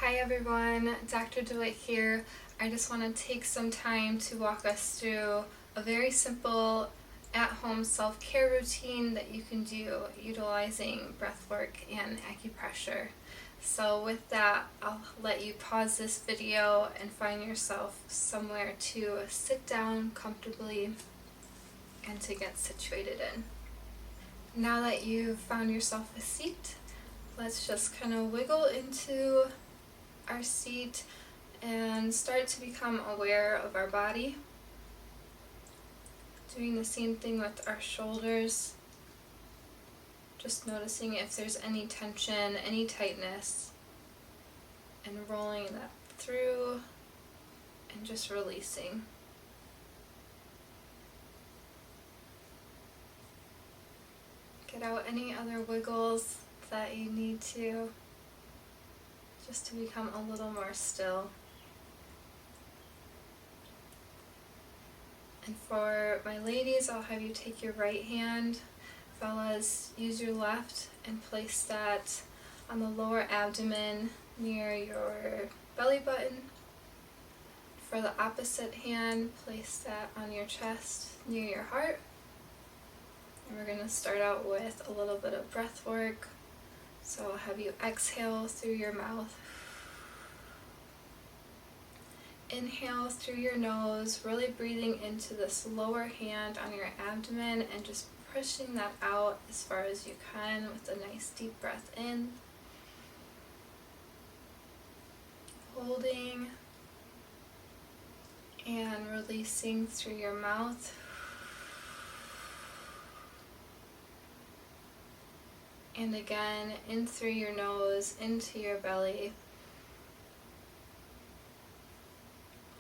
Hi everyone, Dr. Dwight here. I just want to take some time to walk us through a very simple at-home self-care routine that you can do utilizing breathwork and acupressure. So with that, I'll let you pause this video and find yourself somewhere to sit down comfortably and to get situated in. Now that you've found yourself a seat, let's just kind of wiggle into our seat and start to become aware of our body. Doing the same thing with our shoulders. Just noticing if there's any tension, any tightness, and rolling that through and just releasing. Get out any other wiggles that you need to, just to become a little more still. And for my ladies, I'll have you take your right hand. Fellas, use your left and place that on the lower abdomen near your belly button. For the opposite hand, place that on your chest near your heart. And we're going to start out with a little bit of breath work. So I'll have you exhale through your mouth. Inhale through your nose, really breathing into this lower hand on your abdomen and just pushing that out as far as you can with a nice deep breath in. Holding and releasing through your mouth. And again, in through your nose, into your belly.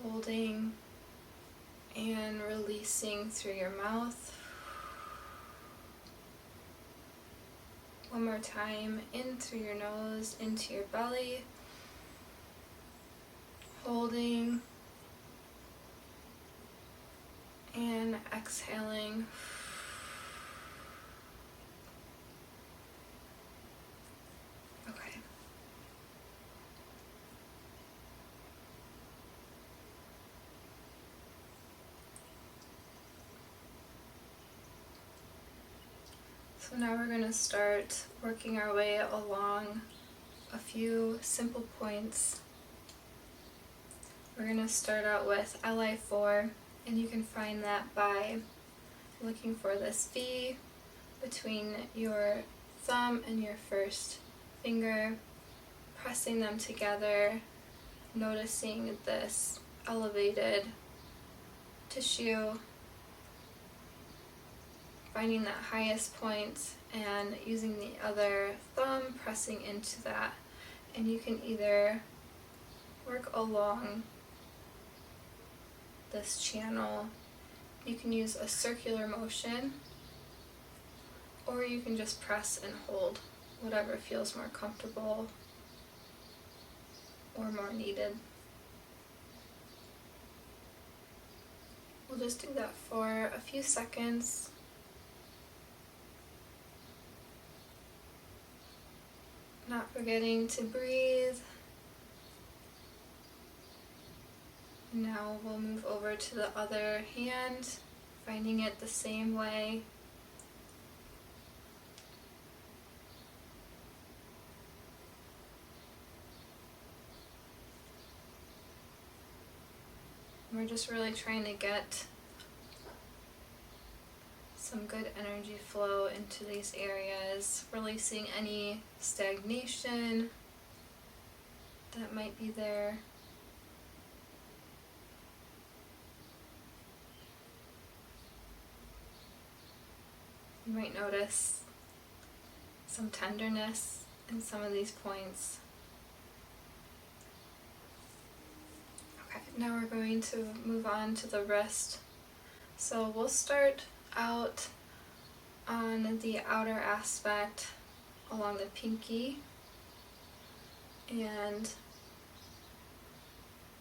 Holding and releasing through your mouth. One more time, in through your nose, into your belly. Holding and exhaling. Okay. So now we're going to start working our way along a few simple points. We're going to start out with LI4, and you can find that by looking for this V between your thumb and your first finger, pressing them together, noticing this elevated tissue, finding that highest point and using the other thumb pressing into that. And you can either work along this channel, you can use a circular motion, or you can just press and hold, whatever feels more comfortable or more needed. We'll just do that for a few seconds. Not forgetting to breathe. Now we'll move over to the other hand, finding it the same way. We're just really trying to get some good energy flow into these areas, releasing any stagnation that might be there. You might notice some tenderness in some of these points. Okay, now we're going to move on to the wrist. So we'll start out on the outer aspect along the pinky, and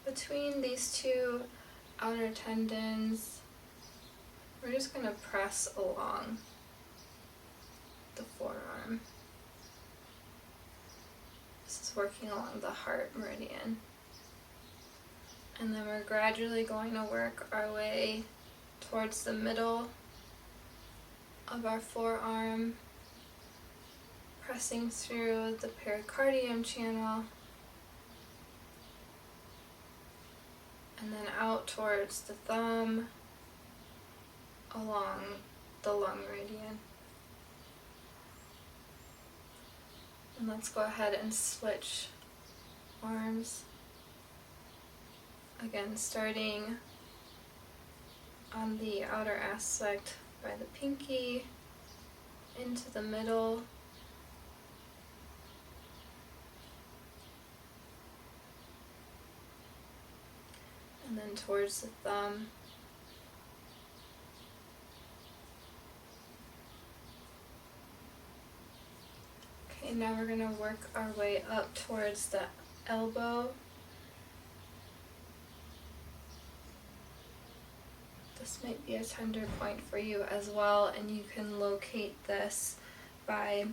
between these two outer tendons, we're just going to press along the forearm. This is is working along the heart meridian. And then we're gradually going to work our way towards the middle of our forearm, pressing through the pericardium channel, and then out towards the thumb, along the lung meridian. And let's go ahead and switch arms. Again, starting on the outer aspect by the pinky, into the middle, and then towards the thumb. Okay, now we're going to work our way up towards the elbow. This might be a tender point for you as well, and you can locate this by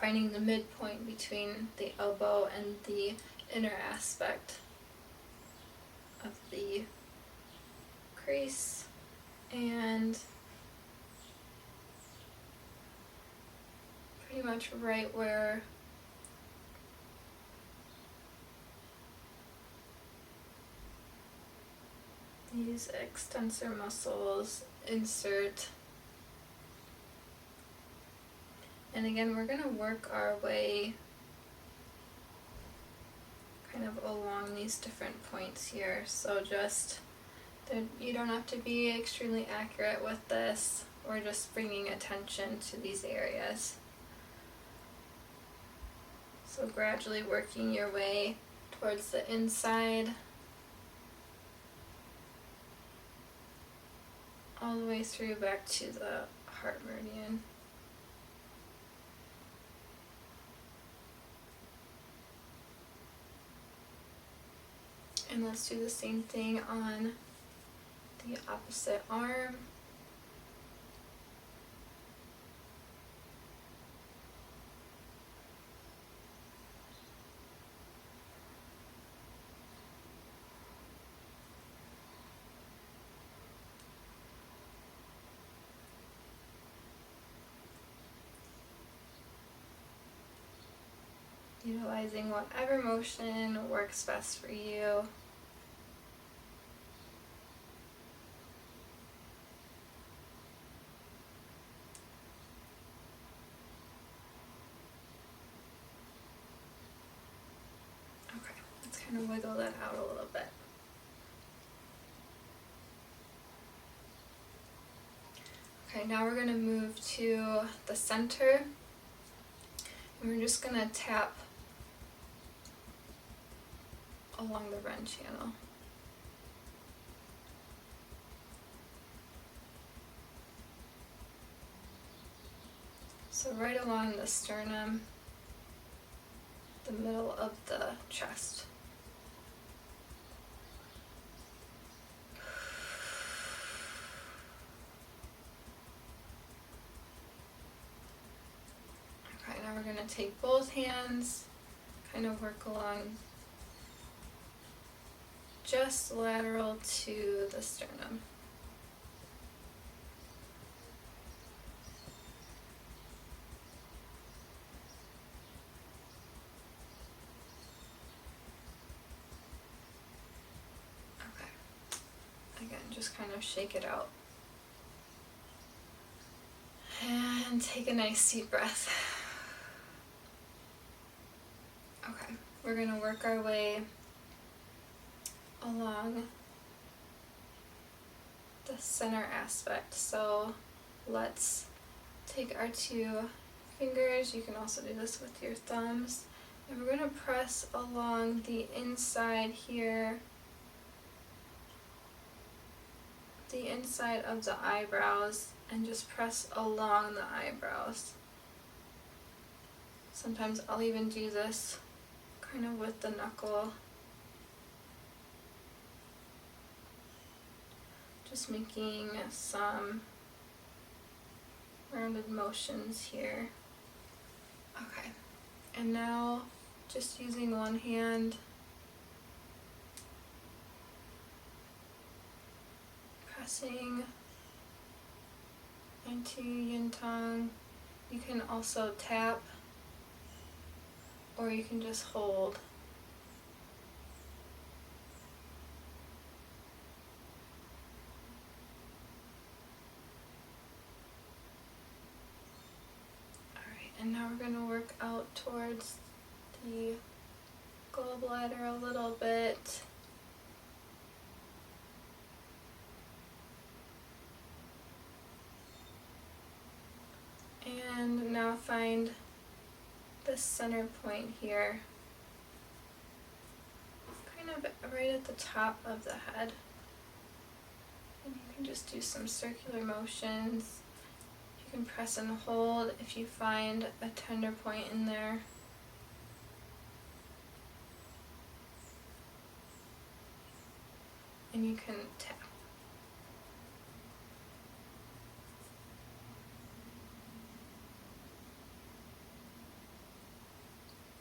finding the midpoint between the elbow and the inner aspect of the crease, and pretty much right where these extensor muscles insert. And again, we're going to work our way kind of along these different points here. So just, you don't have to be extremely accurate with this. We're just bringing attention to these areas. So gradually working your way towards the inside, all the way through back to the heart meridian. And let's do the same thing on the opposite arm. Utilizing whatever motion works best for you. Okay, let's kind of wiggle that out a little bit. Okay, now we're going to move to the center, and we're just going to tap along the Ren channel. So right along the sternum, the middle of the chest. Okay, now we're going to take both hands, kind of work along just lateral to the sternum. Okay. Again, just kind of shake it out. And take a nice deep breath. Okay, we're going to work our way along the center aspect. So let's take our two fingers, you can also do this with your thumbs, and we're going to press along the inside here, the inside of the eyebrows, and just press along the eyebrows. Sometimes I'll even do this kind of with the knuckle. Just making some rounded motions here. Okay, and now just using one hand, pressing into yin tongue. You can also tap, or you can just hold. Alright, and now we're going to work out towards the gallbladder a little bit. And now find the center point here, kind of right at the top of the head. And you can just do some circular motions. You can press and hold if you find a tender point in there. And you can tap.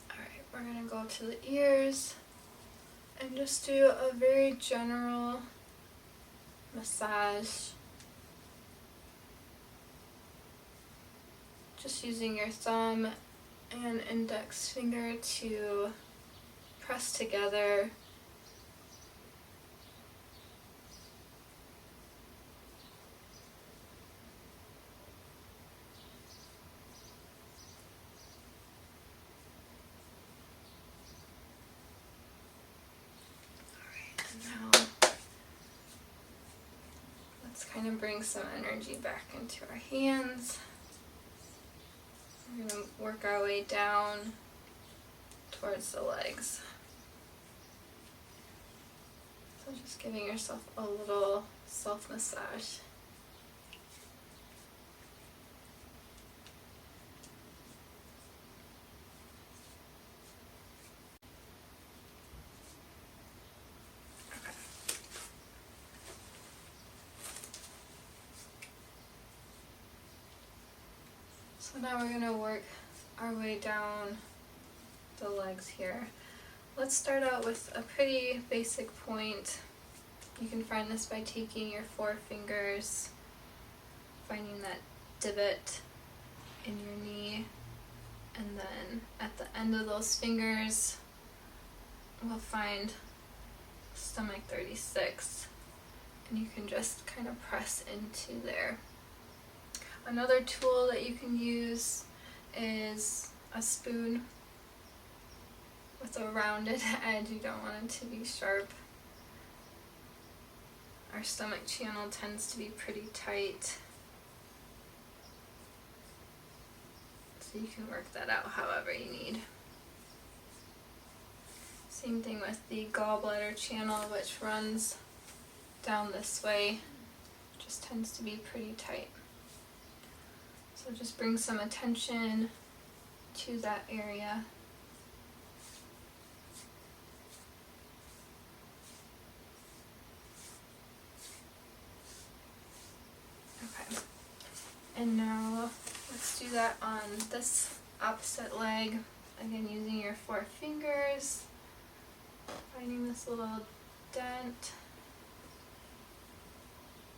Alright, we're going to go to the ears and just do a very general massage. Just using your thumb and index finger to press together. Kind of bring some energy back into our hands. We're going to work our way down towards the legs. So just giving yourself a little self-massage. So now we're going to work our way down the legs here. Let's start out with a pretty basic point. You can find this by taking your forefingers, finding that divot in your knee, and then at the end of those fingers we'll find stomach 36, and you can just kind of press into there. Another tool that you can use is a spoon with a rounded edge. You don't want it to be sharp. Our stomach channel tends to be pretty tight, so you can work that out however you need. Same thing with the gallbladder channel, which runs down this way, just tends to be pretty tight. So just bring some attention to that area. Okay. And now let's do that on this opposite leg. Again, using your four fingers, finding this little dent.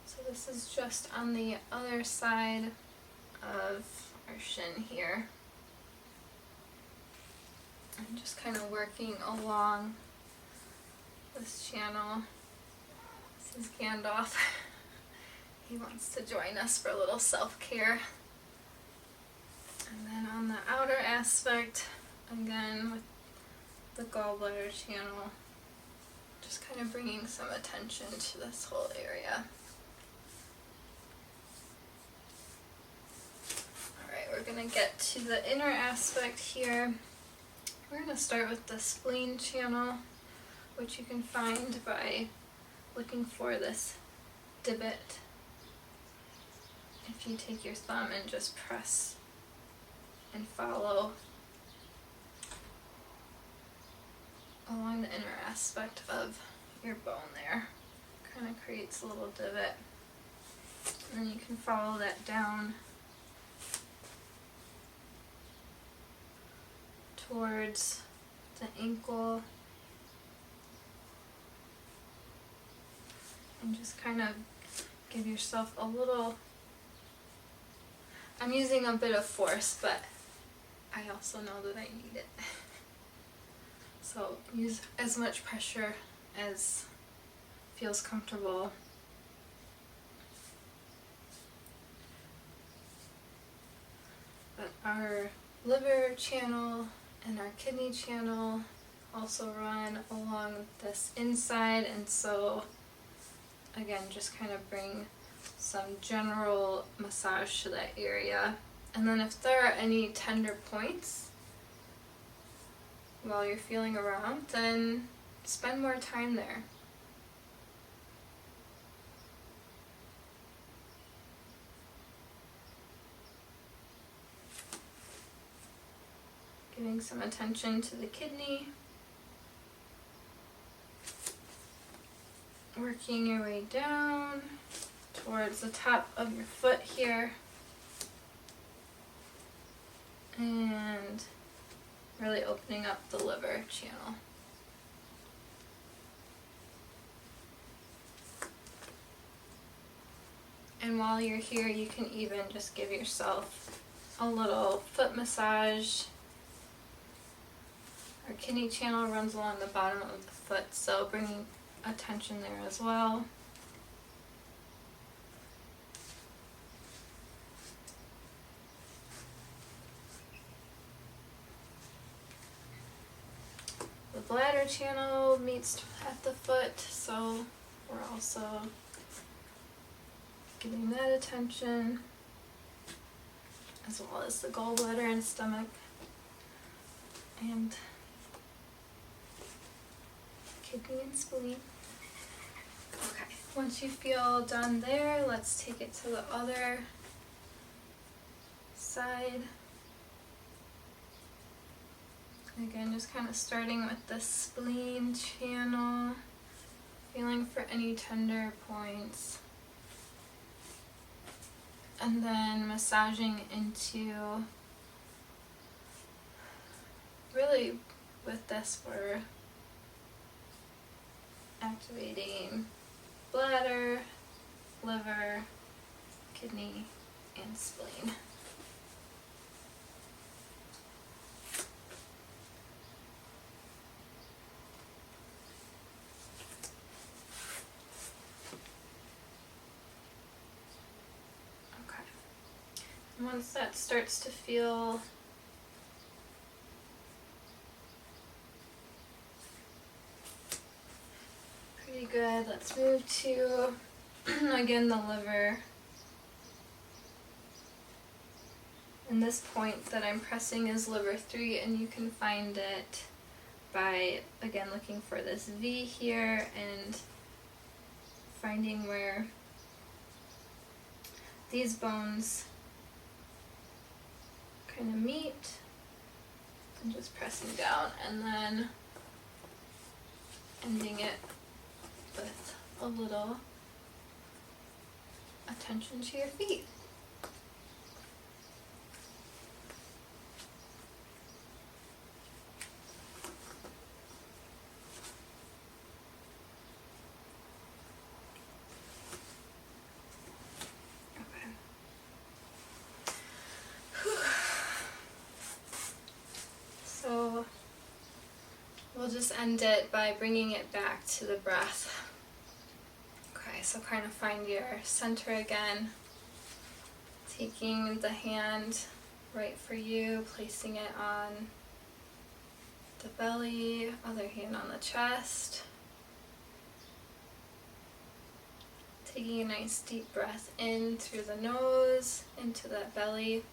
So this is just on the other side of our shin here. And just kind of working along this channel. This is Gandalf. He wants to join us for a little self-care. And then on the outer aspect, again with the gallbladder channel, just kind of bringing some attention to this whole area. Alright, we're going to get to the inner aspect here. We're going to start with the spleen channel, which you can find by looking for this divot. If you take your thumb and just press and follow along the inner aspect of your bone there, kind of creates a little divot. And then you can follow that down towards the ankle. And just kind of give yourself a little, I'm using a bit of force, but I also know that I need it. So use as much pressure as feels comfortable. But our liver channel and our kidney channel also run along this inside, and so again, just kind of bring some general massage to that area. And then if there are any tender points while you're feeling around, then spend more time there. Giving some attention to the kidney. Working your way down towards the top of your foot here. And really opening up the liver channel. And while you're here, you can even just give yourself a little foot massage. Our kidney channel runs along the bottom of the foot, so bringing attention there as well. The bladder channel meets at the foot, so we're also giving that attention, as well as the gallbladder and stomach, and kidney and spleen. Okay, once you feel done there, let's take it to the other side. Again, just kind of starting with the spleen channel, feeling for any tender points, and then massaging into, really with this we're activating bladder, liver, kidney, and spleen. Okay. And once that starts to feel pretty good, let's move to again the liver. And this point that I'm pressing is liver 3, and you can find it by again looking for this V here and finding where these bones kind of meet, and just pressing down, and then ending it with a little attention to your feet. Okay. So we'll just end it by bringing it back to the breath. Okay, so kind of find your center again. Taking the hand right for you, placing it on the belly, other hand on the chest. Taking a nice deep breath in through the nose, into that belly.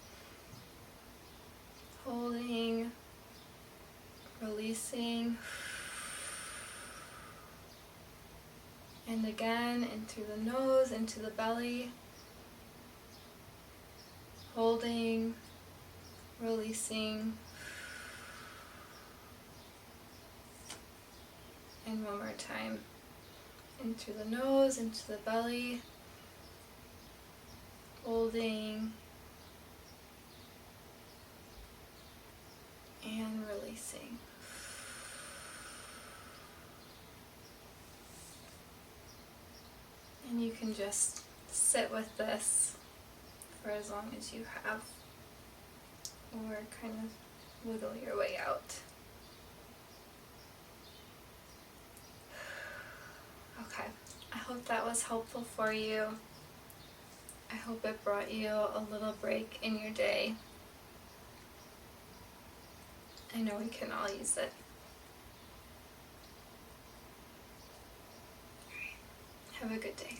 Holding, releasing. And again, in through the nose, into the belly. Holding, releasing. And one more time. In through the nose, into the belly. Holding. And releasing. you can just sit with this for as long as you have, or kind of wiggle your way out. Okay, I hope that was helpful for you. I hope it brought you a little break in your day. I know we can all use it. Have a good day.